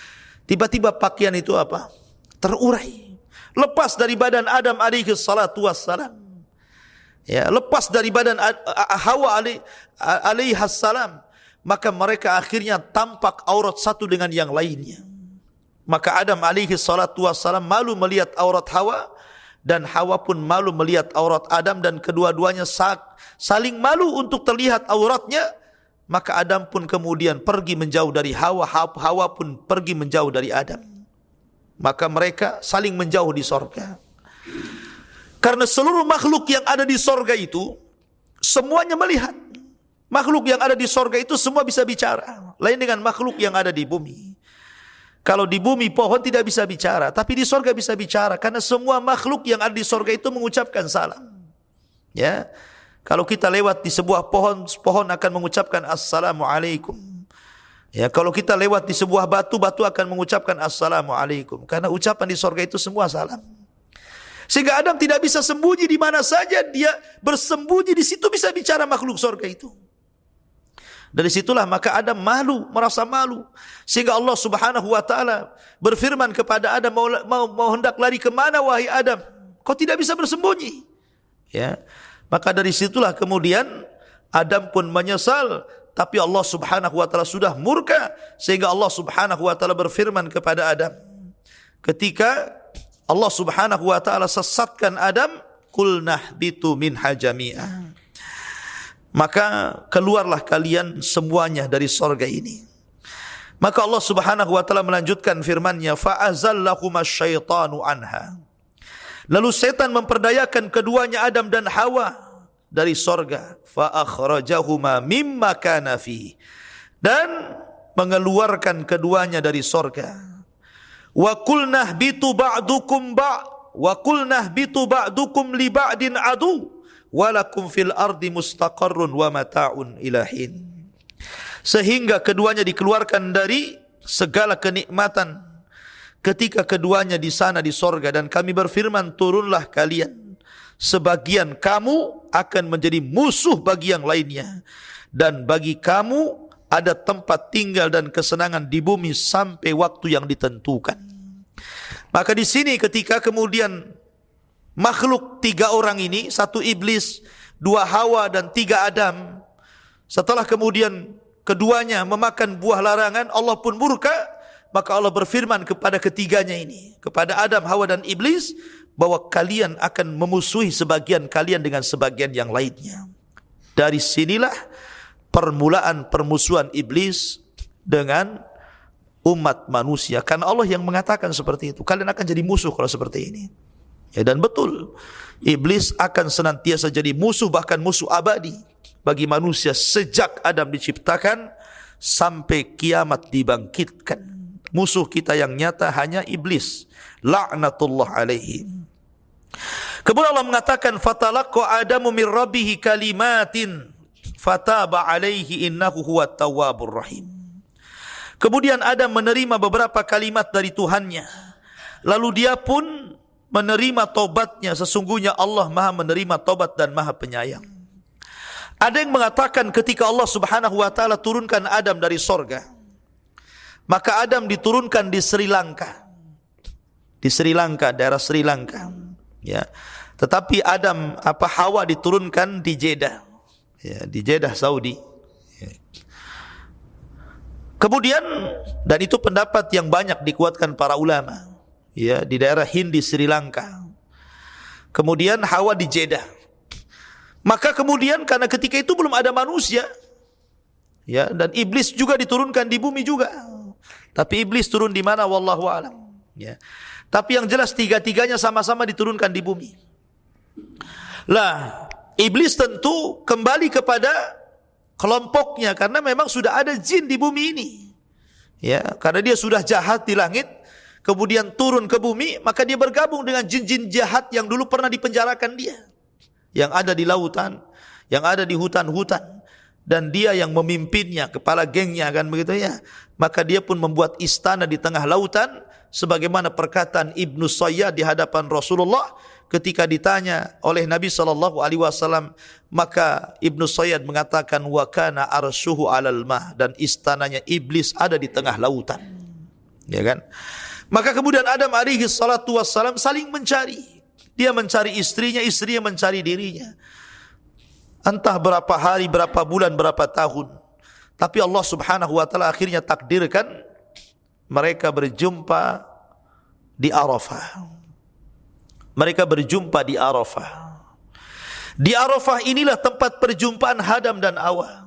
Tiba-tiba pakaian itu apa? Terurai. Lepas dari badan Adam alaihi salatu wassalam. Ya, lepas dari badan Hawa alaihi salam. Maka mereka akhirnya tampak aurat satu dengan yang lainnya. Maka Adam alaihi salatu wassalam malu melihat aurat Hawa, dan Hawa pun malu melihat aurat Adam, dan kedua-duanya saling malu untuk terlihat auratnya. Maka Adam pun kemudian pergi menjauh dari Hawa, Hawa pun pergi menjauh dari Adam. Maka mereka saling menjauh di sorga. Karena seluruh makhluk yang ada di sorga itu semuanya melihat. Makhluk yang ada di sorga itu semua bisa bicara. Lain dengan makhluk yang ada di bumi. Kalau di bumi pohon tidak bisa bicara, tapi di sorga bisa bicara. Karena semua makhluk yang ada di sorga itu mengucapkan salam. Ya, kalau kita lewat di sebuah pohon, pohon akan mengucapkan assalamualaikum. Ya, kalau kita lewat di sebuah batu, batu akan mengucapkan assalamualaikum. Karena ucapan di sorga itu semua salam. Sehingga Adam tidak bisa sembunyi di mana saja dia bersembunyi, di situ bisa bicara makhluk sorga itu. Dari situlah maka Adam malu, merasa malu. Sehingga Allah subhanahu wa ta'ala berfirman kepada Adam, mau hendak lari kemana wahai Adam? Kau tidak bisa bersembunyi. Ya, maka dari situlah kemudian Adam pun menyesal, tapi Allah subhanahu wa ta'ala sudah murka. Sehingga Allah subhanahu wa ta'ala berfirman kepada Adam, ketika Allah subhanahu wa ta'ala sesatkan Adam, kulnah bitu minha jami'ah, maka keluarlah kalian semuanya dari sorga ini. Maka Allah subhanahu wa ta'ala melanjutkan firman-Nya, fa'azallahuma syaitanu anha. Lalu setan memperdayakan keduanya Adam dan Hawa dari sorga. Fa'akhrajahuma mimma kana fi, dan mengeluarkan keduanya dari sorga. Wa qulnah bitu ba'dukum wa qulnah bitu ba'dukum li ba'din adu walakum fil ardi mustaqarrun wa mata'un ilahin. Sehingga keduanya dikeluarkan dari segala kenikmatan ketika keduanya di sana di sorga, dan kami berfirman, turunlah kalian, sebagian kamu akan menjadi musuh bagi yang lainnya, dan bagi kamu ada tempat tinggal dan kesenangan di bumi sampai waktu yang ditentukan. Maka di sini ketika kemudian makhluk 3 orang ini, 1 iblis, 2 Hawa, dan 3 Adam, setelah kemudian keduanya memakan buah larangan, Allah pun murka. Maka Allah berfirman kepada ketiganya ini, kepada Adam, Hawa, dan iblis, bahwa kalian akan memusuhi sebagian kalian dengan sebagian yang lainnya. Dari sinilah permulaan permusuhan iblis dengan umat manusia. Karena Allah yang mengatakan seperti itu. Kalian akan jadi musuh kalau seperti ini. Ya, dan betul, iblis akan senantiasa jadi musuh, bahkan musuh abadi bagi manusia sejak Adam diciptakan sampai kiamat dibangkitkan. Musuh kita yang nyata hanya iblis, laknatullah alaihi. Kemudian Allah mengatakan, fatalaqa Adamu min rabbihi kalimatin fataba alaihi innahu huwat tawwabur rahim. Kemudian Adam menerima beberapa kalimat dari Tuhannya, lalu dia pun menerima taubatnya. Sesungguhnya Allah Maha menerima taubat dan Maha penyayang. Ada yang mengatakan ketika Allah Subhanahu wa taala turunkan Adam dari sorga, maka Adam diturunkan di Sri Lanka. Di Sri Lanka, daerah Sri Lanka. Ya. Tetapi Hawa diturunkan di Jeddah. Ya, di Jeddah, Saudi. Ya. Kemudian, dan itu pendapat yang banyak dikuatkan para ulama, ya, di daerah Hindi, Sri Lanka. Kemudian Hawa di Jeddah. Maka kemudian karena ketika itu belum ada manusia, ya, dan iblis juga diturunkan di bumi juga. Tapi iblis turun di mana? Wallahu a'lam. Ya. Tapi yang jelas tiga-tiganya sama-sama diturunkan di bumi. Lah, iblis tentu kembali kepada kelompoknya karena memang sudah ada jin di bumi ini. Ya, karena dia sudah jahat di langit, kemudian turun ke bumi, maka dia bergabung dengan jin-jin jahat yang dulu pernah dipenjarakan dia, yang ada di lautan, yang ada di hutan-hutan, dan dia yang memimpinnya, kepala gengnya, kan begitu ya. Maka dia pun membuat istana di tengah lautan, sebagaimana perkataan Ibnu Sayyad di hadapan Rasulullah ketika ditanya oleh Nabi SAW, maka Ibnu Sayyad mengatakan wa kana arsyuhu 'alal ma, dan istananya iblis ada di tengah lautan. Ya kan? Maka kemudian Adam alaihi salatu wassalam saling mencari. Dia mencari istrinya, istrinya mencari dirinya. Entah berapa hari, berapa bulan, berapa tahun. Tapi Allah Subhanahu wa taala akhirnya takdirkan mereka berjumpa di Arafah. Mereka berjumpa di Arafah. Di Arafah inilah tempat perjumpaan Adam dan Hawa.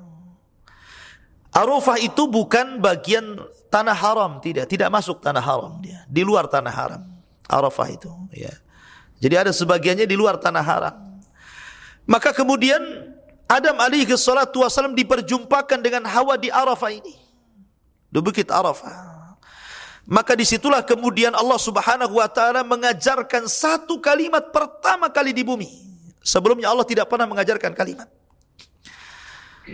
Arafah itu bukan bagian tanah haram, tidak masuk tanah haram dia, di luar tanah haram. Arafah itu, ya. Jadi ada sebagiannya di luar tanah haram. Maka kemudian Adam alaihi salatu wasallam diperjumpakan dengan Hawa di Arafah ini, di Bukit Arafah. Maka disitulah kemudian Allah Subhanahu wa taala mengajarkan satu kalimat pertama kali di bumi. Sebelumnya Allah tidak pernah mengajarkan kalimat.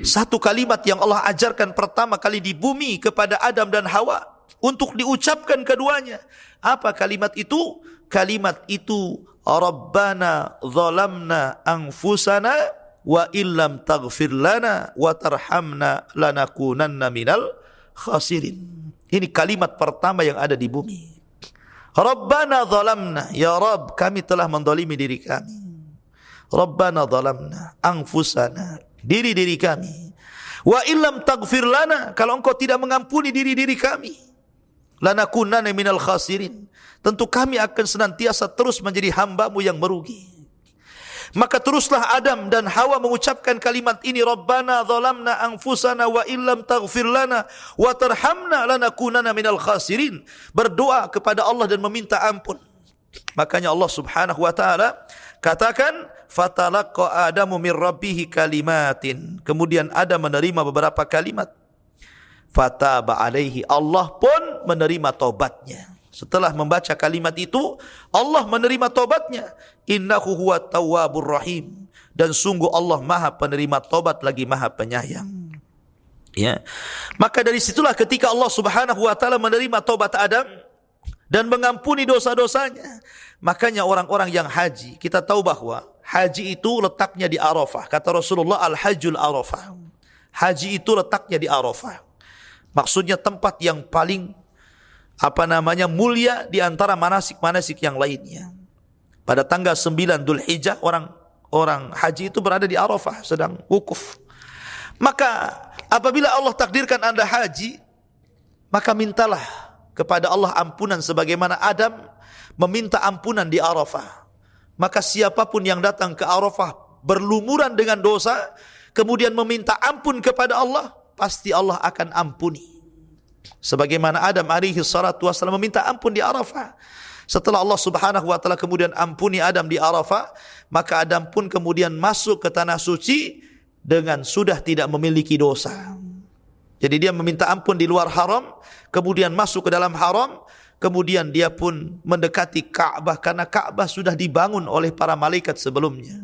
Satu kalimat yang Allah ajarkan pertama kali di bumi kepada Adam dan Hawa untuk diucapkan keduanya. Apa kalimat itu? Kalimat itu, Rabbana zalamna anfusana wa illam taghfir lana wa tarhamna lanakunanna minal khasirin. Ini kalimat pertama yang ada di bumi. Rabbana zalamna, ya Rabb, kami telah mendolimi diri kami. Rabbana zalamna anfusana, diri-diri kami. Wa illam taghfir lana, kalau engkau tidak mengampuni diri-diri kami, lanakunanna minal khasirin, tentu kami akan senantiasa terus menjadi hamba-Mu yang merugi. Maka teruslah Adam dan Hawa mengucapkan kalimat ini, Rabbana zalamna anfusana wa illam taghfir lana wa tarhamna lanakunanna minal khasirin. Berdoa kepada Allah dan meminta ampun. Makanya Allah Subhanahu wa taala katakan, fatalaqa Adamu min rabbihi kalimatin. Kemudian Adam menerima beberapa kalimat. Fataba alaihi, Allah pun menerima taubatnya. Setelah membaca kalimat itu, Allah menerima taubatnya. Innahu huwat tawwabur rahim. Dan sungguh Allah Maha penerima taubat lagi Maha penyayang. Ya. Maka dari situlah ketika Allah Subhanahu wa taala menerima taubat Adam dan mengampuni dosa-dosanya. Makanya orang-orang yang haji, kita tahu bahwa haji itu letaknya di Arafah. Kata Rasulullah, al-hajjul Arafah. Haji itu letaknya di Arafah. Maksudnya tempat yang paling mulia di antara manasik-manasik yang lainnya. Pada tanggal 9 Dzulhijjah orang haji itu berada di Arafah sedang wukuf. Maka apabila Allah takdirkan Anda haji, maka mintalah kepada Allah ampunan sebagaimana Adam meminta ampunan di Arafah. Maka siapapun yang datang ke Arafah berlumuran dengan dosa, kemudian meminta ampun kepada Allah, pasti Allah akan ampuni. Sebagaimana Adam alaihi salatu wassalam meminta ampun di Arafah. Setelah Allah subhanahu wa ta'ala kemudian ampuni Adam di Arafah, maka Adam pun kemudian masuk ke tanah suci dengan sudah tidak memiliki dosa. Jadi dia meminta ampun di luar haram, kemudian masuk ke dalam haram, kemudian dia pun mendekati Ka'bah karena Ka'bah sudah dibangun oleh para malaikat sebelumnya.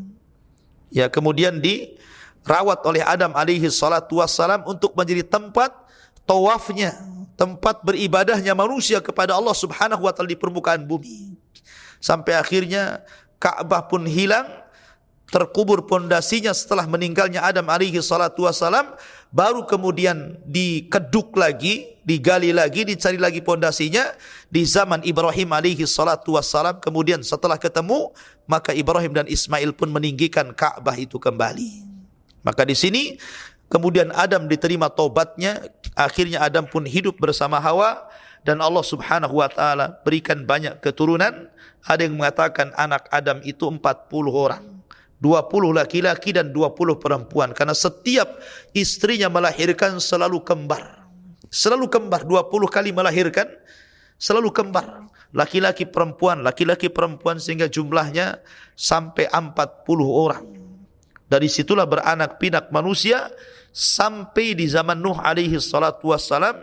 Ya, kemudian dirawat oleh Adam alaihi salatu wassalam untuk menjadi tempat tawafnya, tempat beribadahnya manusia kepada Allah subhanahu wa ta'ala di permukaan bumi. Sampai akhirnya Ka'bah pun hilang, terkubur pondasinya setelah meninggalnya Adam alaihi salatu wassalam, baru kemudian dikeduk lagi, digali lagi, dicari lagi pondasinya di zaman Ibrahim alaihi salatu wassalam. Kemudian setelah ketemu, maka Ibrahim dan Ismail pun meninggikan Ka'bah itu kembali. Maka di sini kemudian Adam diterima taubatnya, akhirnya Adam pun hidup bersama Hawa, dan Allah subhanahu wa ta'ala berikan banyak keturunan. Ada yang mengatakan anak Adam itu 40 orang, 20 laki-laki dan 20 perempuan, karena setiap istrinya melahirkan selalu kembar. Selalu kembar, 20 kali melahirkan, selalu kembar. Laki-laki perempuan, sehingga jumlahnya sampai 40 orang. Dari situlah beranak pinak manusia sampai di zaman Nuh alaihi salatu wassalam.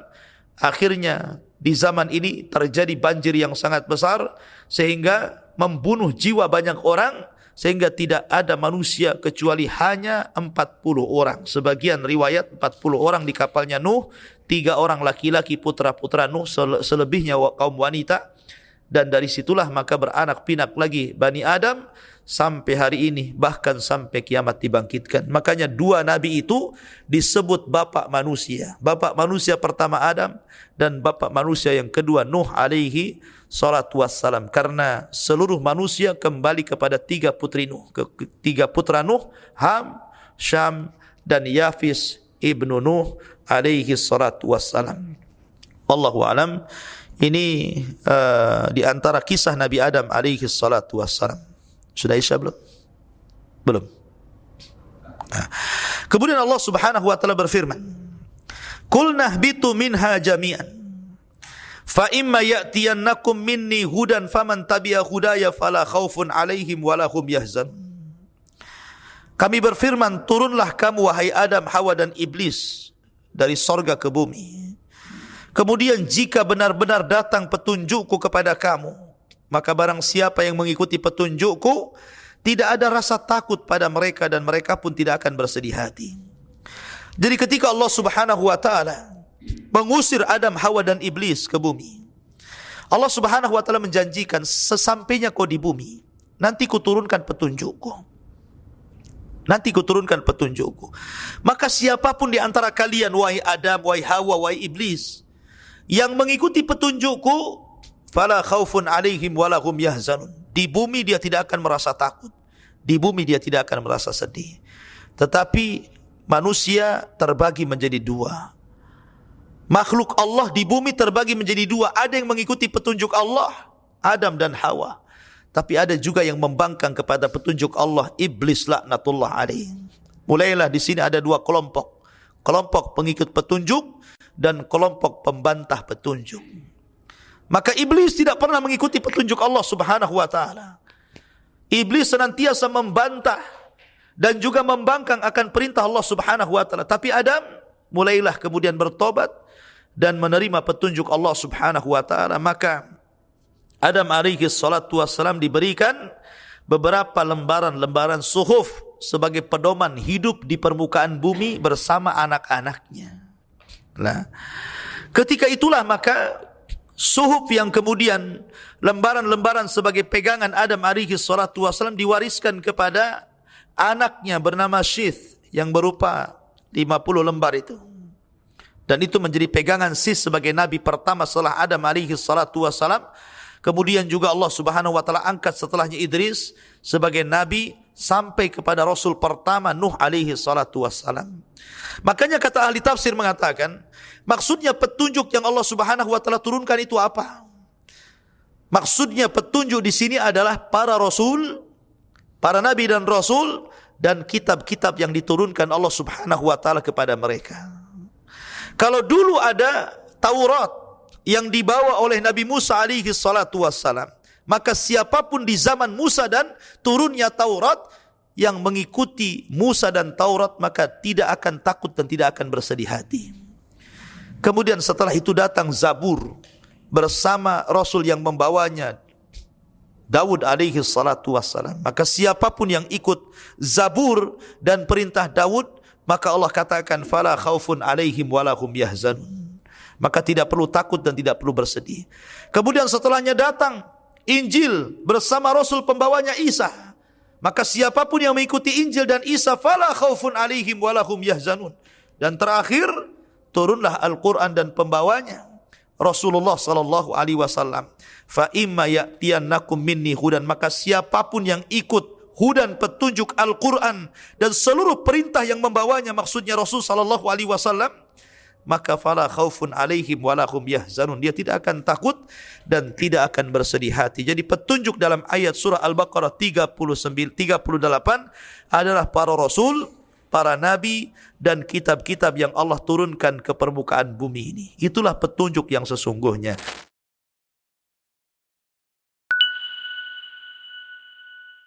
Akhirnya di zaman ini terjadi banjir yang sangat besar sehingga membunuh jiwa banyak orang, sehingga tidak ada manusia kecuali hanya 40 orang. Sebagian riwayat 40 orang di kapalnya Nuh, 3 orang laki-laki putra-putra Nuh, selebihnya kaum wanita. Dan dari situlah maka beranak pinak lagi Bani Adam sampai hari ini, bahkan sampai kiamat dibangkitkan. Makanya 2 nabi itu disebut bapak manusia. Bapak manusia pertama Adam dan bapak manusia yang kedua Nuh alaihi salatu wassalam. Karena seluruh manusia kembali kepada 3 putri Nuh, 3 putra Nuh, Ham, Syam dan Yafis ibnu Nuh alaihi salatu wassalam. Wallahu alam. Ini di antara kisah Nabi Adam alaihi salatu wassalam. Sudah Isya belum? Belum. Kemudian Allah subhanahu wa ta'ala berfirman, Qul nahbitu minha jami'an, fa imma ya'tiyannakum minni hudan faman tabi'a hudaya fala khawfun alaihim walahum yahzan. Kami berfirman, turunlah kamu wahai Adam, Hawa dan Iblis dari sorga ke bumi. Kemudian jika benar-benar datang petunjukku kepada kamu, maka barang siapa yang mengikuti petunjukku, tidak ada rasa takut pada mereka dan mereka pun tidak akan bersedih hati. Jadi ketika Allah subhanahu wa ta'ala mengusir Adam, Hawa dan Iblis ke bumi, Allah subhanahu wa ta'ala menjanjikan, sesampainya kau di bumi, nanti kuturunkan petunjukku. Nanti kuturunkan petunjukku. Maka siapapun di antara kalian, wahai Adam, wahai Hawa, wahai Iblis, yang mengikuti petunjukku, fala khaufun alaihim walahum yahzanun. Di bumi dia tidak akan merasa takut, di bumi dia tidak akan merasa sedih. Tetapi manusia terbagi menjadi 2. Makhluk Allah di bumi terbagi menjadi 2. Ada yang mengikuti petunjuk Allah, Adam dan Hawa. Tapi ada juga yang membangkang kepada petunjuk Allah, Iblis laknatullah alaih. Mulailah di sini ada 2 kelompok. Kelompok pengikut petunjuk dan kelompok pembantah petunjuk. Maka Iblis tidak pernah mengikuti petunjuk Allah subhanahu wa ta'ala. Iblis senantiasa membantah dan juga membangkang akan perintah Allah subhanahu wa ta'ala. Tapi Adam mulailah kemudian bertobat dan menerima petunjuk Allah subhanahu wa ta'ala. Maka Adam alaihi salatu wassalam diberikan beberapa lembaran-lembaran suhuf sebagai pedoman hidup di permukaan bumi bersama anak-anaknya. Nah, ketika itulah maka suhuf yang kemudian lembaran-lembaran sebagai pegangan Adam alaihi salatu wassalam diwariskan kepada anaknya bernama Syith yang berupa 50 lembar itu. Dan itu menjadi pegangan Syith sebagai nabi pertama setelah Adam alaihi salatu wassalam. Kemudian juga Allah subhanahu wa ta'ala angkat setelahnya Idris sebagai nabi sampai kepada Rasul pertama Nuh alaihi salatu wassalam. Makanya kata ahli tafsir mengatakan, maksudnya petunjuk yang Allah subhanahu wa ta'ala turunkan itu apa? Maksudnya petunjuk di sini adalah para rasul, para nabi dan rasul, dan kitab-kitab yang diturunkan Allah subhanahu wa ta'ala kepada mereka. Kalau dulu ada Taurat yang dibawa oleh Nabi Musa alaihi salatu wassalam, maka siapapun di zaman Musa dan turunnya Taurat yang mengikuti Musa dan Taurat, maka tidak akan takut dan tidak akan bersedih hati. Kemudian setelah itu datang Zabur bersama Rasul yang membawanya, Daud alaihi salatu wassalam. Maka siapapun yang ikut Zabur dan perintah Daud, maka Allah katakan fala khaufun alaihim walahum yahzanun. Maka tidak perlu takut dan tidak perlu bersedih. Kemudian setelahnya datang Injil bersama Rasul pembawanya Isa. Maka siapapun yang mengikuti Injil dan Isa, fala khaufun alaihim walahum yahzanun. Dan terakhir turunlah Al-Quran dan pembawanya Rasulullah sallallahu alaihi wasallam. Fa imma ya'tiyannakum minni hudan, maka siapapun yang ikut hudan petunjuk Al-Quran dan seluruh perintah yang membawanya, maksudnya Rasul sallallahu alaihi wasallam, maka fala khaufun alaihim walahum yahzanun. Dia tidak akan takut dan tidak akan bersedih hati. Jadi petunjuk dalam ayat surah Al-Baqarah 38 adalah para rasul, para nabi dan kitab-kitab yang Allah turunkan ke permukaan bumi ini. Itulah petunjuk yang sesungguhnya.